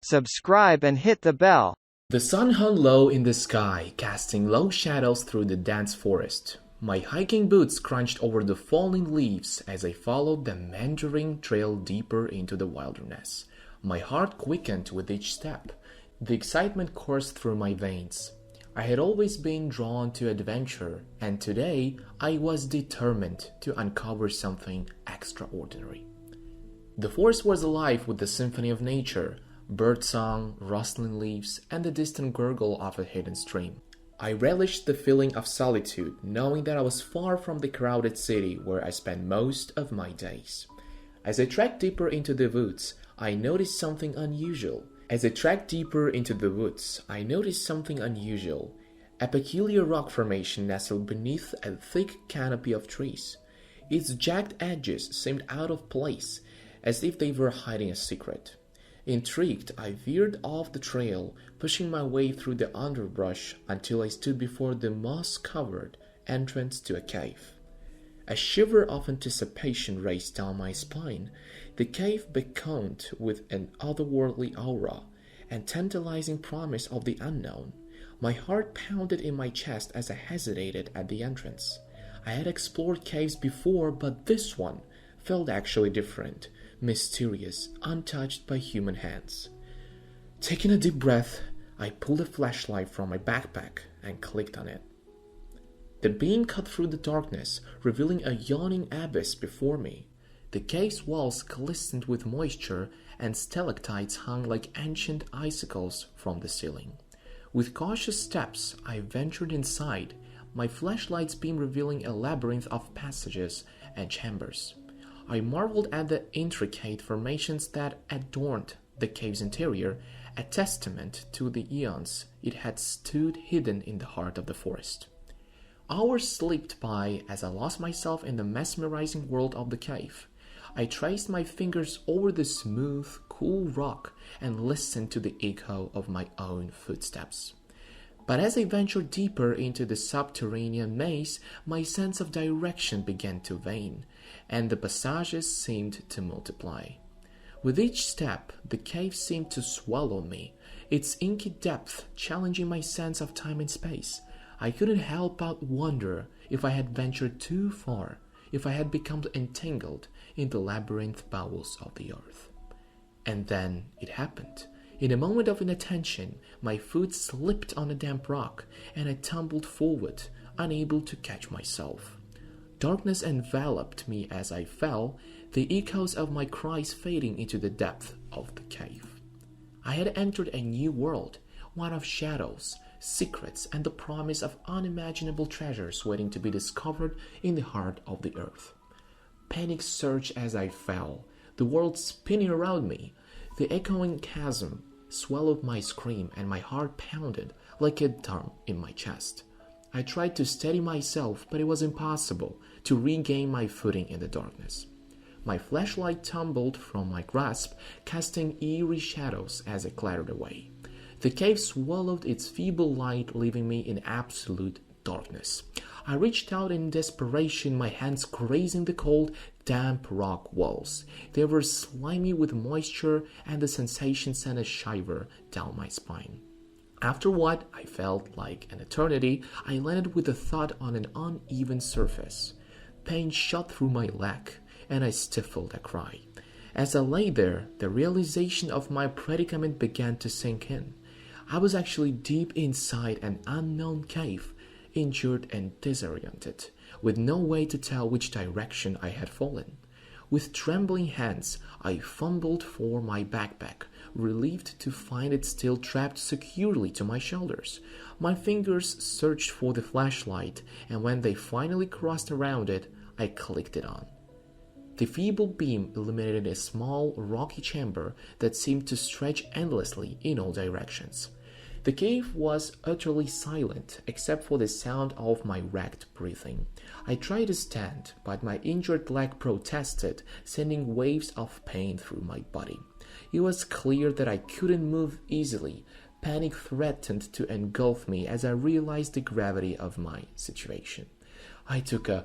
subscribe and hit the bell. The sun hung low in the sky, casting low shadows through the dense forest. My hiking boots crunched over the falling leaves as I followed the meandering trail deeper into the wilderness. My heart quickened with each step. The excitement coursed through my veins. I had always been drawn to adventure, and today I was determined to uncover something extraordinary. The forest was alive with the symphony of nature, birdsong, rustling leaves, and the distant gurgle of a hidden stream. I relished the feeling of solitude, knowing that I was far from the crowded city where I spent most of my days. As I trekked deeper into the woods, I noticed something unusual. A peculiar rock formation nestled beneath a thick canopy of trees. Its jagged edges seemed out of place, as if they were hiding a secret. Intrigued, I veered off the trail, pushing my way through the underbrush until I stood before the moss-covered entrance to a cave. A shiver of anticipation raced down my spine. The cave beckoned with an otherworldly aura and tantalizing promise of the unknown. My heart pounded in my chest as I hesitated at the entrance. I had explored caves before, but this one felt actually different, mysterious, untouched by human hands. Taking a deep breath, I pulled a flashlight from my backpack and clicked on it. The beam cut through the darkness, revealing a yawning abyss before me. The cave's walls glistened with moisture, and stalactites hung like ancient icicles from the ceiling. With cautious steps, I ventured inside, my flashlight's beam revealing a labyrinth of passages and chambers. I marveled at the intricate formations that adorned the cave's interior, a testament to the eons it had stood hidden in the heart of the forest. Hours slipped by as I lost myself in the mesmerizing world of the cave. I traced my fingers over the smooth, cool rock and listened to the echo of my own footsteps. But as I ventured deeper into the subterranean maze, my sense of direction began to wane, and the passages seemed to multiply. With each step, the cave seemed to swallow me, its inky depth challenging my sense of time and space. I couldn't help but wonder if I had ventured too far, if I had become entangled in the labyrinth bowels of the earth. And then it happened. In a moment of inattention, my foot slipped on a damp rock, and I tumbled forward, unable to catch myself. Darkness enveloped me as I fell, the echoes of my cries fading into the depth of the cave. I had entered a new world, one of shadows, secrets, and the promise of unimaginable treasures waiting to be discovered in the heart of the earth. Panic surged as I fell, the world spinning around me. The echoing chasm swallowed my scream, and my heart pounded like a drum in my chest. I tried to steady myself, but it was impossible to regain my footing in the darkness. My flashlight tumbled from my grasp, casting eerie shadows as it clattered away. The cave swallowed its feeble light, leaving me in absolute darkness. I reached out in desperation, my hands grazing the cold, damp rock walls. They were slimy with moisture, and the sensation sent a shiver down my spine. After what I felt like an eternity, I landed with a thud on an uneven surface. Pain shot through my leg, and I stifled a cry. As I lay there, the realization of my predicament began to sink in. I was actually deep inside an unknown cave, injured and disoriented, with no way to tell which direction I had fallen. With trembling hands, I fumbled for my backpack, relieved to find it still trapped securely to my shoulders. My fingers searched for the flashlight, and when they finally crossed around it, I clicked it on. The feeble beam illuminated a small, rocky chamber that seemed to stretch endlessly in all directions. The cave was utterly silent, except for the sound of my ragged breathing. I tried to stand, but my injured leg protested, sending waves of pain through my body. It was clear that I couldn't move easily. Panic threatened to engulf me as I realized the gravity of my situation. I took a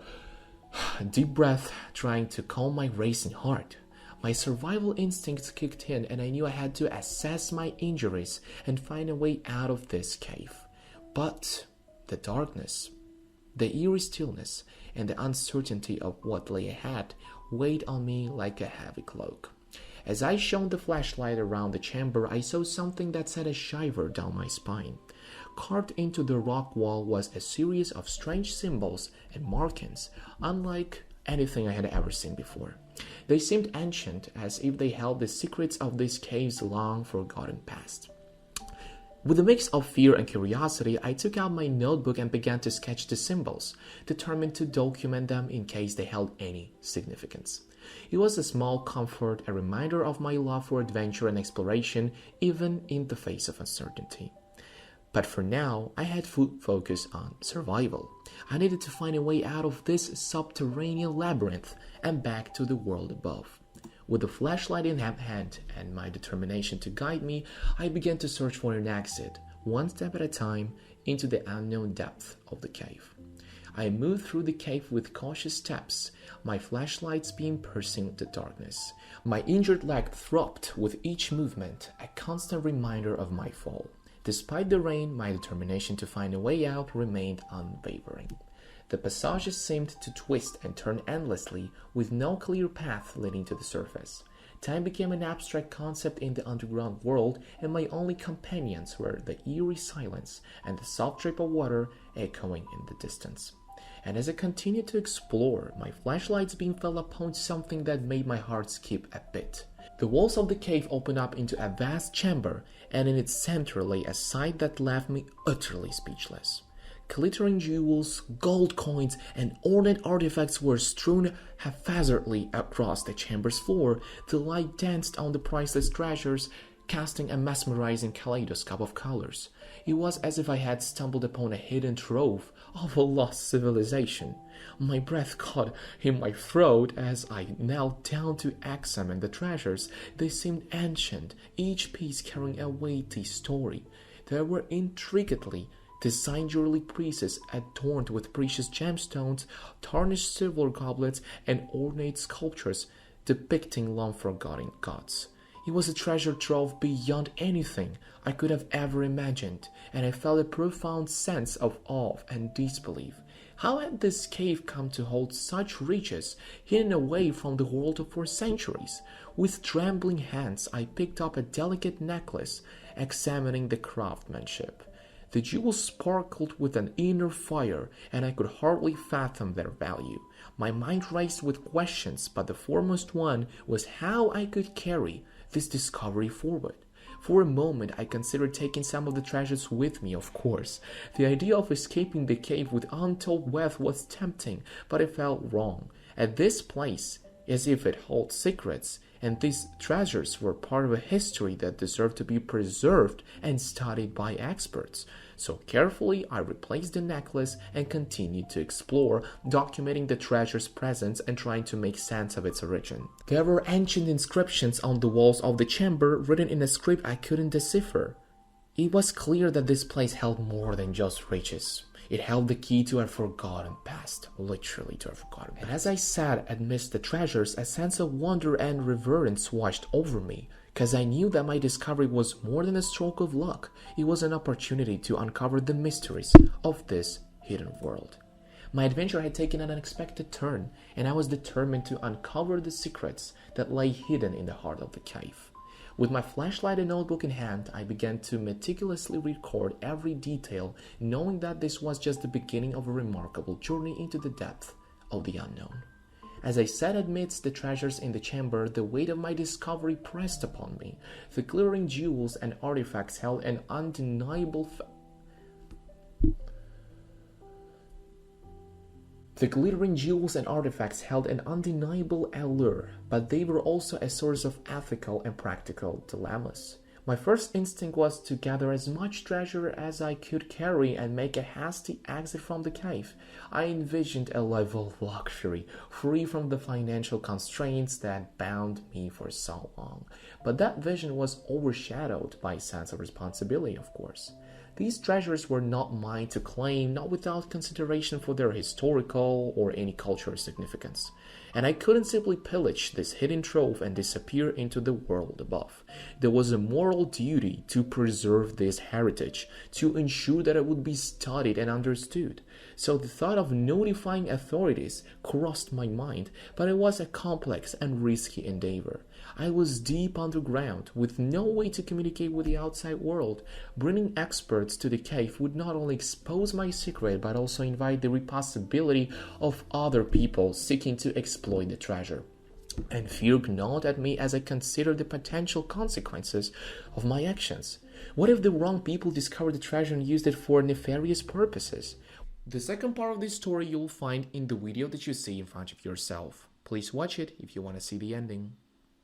deep breath, trying to calm my racing heart. My survival instincts kicked in, and I knew I had to assess my injuries and find a way out of this cave. But the darkness, the eerie stillness, and the uncertainty of what lay ahead weighed on me like a heavy cloak. As I shone the flashlight around the chamber, I saw something that sent a shiver down my spine. Carved into the rock wall was a series of strange symbols and markings, unlike anything I had ever seen before. They seemed ancient, as if they held the secrets of this cave's long forgotten past. With a mix of fear and curiosity, I took out my notebook and began to sketch the symbols, determined to document them in case they held any significance. It was a small comfort, a reminder of my love for adventure and exploration, even in the face of uncertainty. But for now, I had full focus on survival. I needed to find a way out of this subterranean labyrinth and back to the world above. With the flashlight in hand and my determination to guide me, I began to search for an exit, one step at a time, into the unknown depth of the cave. I moved through the cave with cautious steps, my flashlight's beam piercing the darkness. My injured leg throbbed with each movement, a constant reminder of my fall. Despite the rain, my determination to find a way out remained unwavering. The passages seemed to twist and turn endlessly, with no clear path leading to the surface. Time became an abstract concept in the underground world, and my only companions were the eerie silence and the soft drip of water echoing in the distance. And as I continued to explore, my flashlight's beam fell upon something that made my heart skip a bit. The walls of the cave opened up into a vast chamber, and in its center lay a sight that left me utterly speechless. Glittering jewels, gold coins, and ornate artifacts were strewn haphazardly across the chamber's floor. The light danced on the priceless treasures, casting a mesmerizing kaleidoscope of colors. It was as if I had stumbled upon a hidden trove of a lost civilization. My breath caught in my throat as I knelt down to examine the treasures. They seemed ancient, each piece carrying a weighty story. There were intricately designed jewelry pieces adorned with precious gemstones, tarnished silver goblets, and ornate sculptures depicting long-forgotten gods. It was a treasure trove beyond anything I could have ever imagined, and I felt a profound sense of awe and disbelief. How had this cave come to hold such riches, hidden away from the world for centuries? With trembling hands, I picked up a delicate necklace, examining the craftsmanship. The jewels sparkled with an inner fire, and I could hardly fathom their value. My mind raced with questions, but the foremost one was how I could carry this discovery forward. For a moment, I considered taking some of the treasures with me, of course. The idea of escaping the cave with untold wealth was tempting, but I felt wrong. At this place, as if it held secrets, and these treasures were part of a history that deserved to be preserved and studied by experts. So carefully, I replaced the necklace and continued to explore, documenting the treasure's presence and trying to make sense of its origin. There were ancient inscriptions on the walls of the chamber, written in a script I couldn't decipher. It was clear that this place held more than just riches. It held the key to a forgotten past, literally to a forgotten past. And as I sat amidst the treasures, a sense of wonder and reverence washed over me, because I knew that my discovery was more than a stroke of luck. It was an opportunity to uncover the mysteries of this hidden world. My adventure had taken an unexpected turn, and I was determined to uncover the secrets that lay hidden in the heart of the cave. With my flashlight and notebook in hand, I began to meticulously record every detail, knowing that this was just the beginning of a remarkable journey into the depth of the unknown. As I sat amidst the treasures in the chamber, the weight of my discovery pressed upon me. The glittering jewels and artifacts held an undeniable allure, but they were also a source of ethical and practical dilemmas. My first instinct was to gather as much treasure as I could carry and make a hasty exit from the cave. I envisioned a life of luxury, free from the financial constraints that bound me for so long. But that vision was overshadowed by a sense of responsibility, of course. These treasures were not mine to claim, not without consideration for their historical or any cultural significance. and I couldn't simply pillage this hidden trove and disappear into the world above. There was a moral duty to preserve this heritage, to ensure that it would be studied and understood. So the thought of notifying authorities crossed my mind, but it was a complex and risky endeavor. I was deep underground, with no way to communicate with the outside world. Bringing experts to the cave would not only expose my secret, but also invite the possibility of other people seeking to exploit the treasure. And fear gnawed at me as I considered the potential consequences of my actions. What if the wrong people discovered the treasure and used it for nefarious purposes? The second part of this story you'll find in the video that you see in front of yourself. Please watch it if you want to see the ending.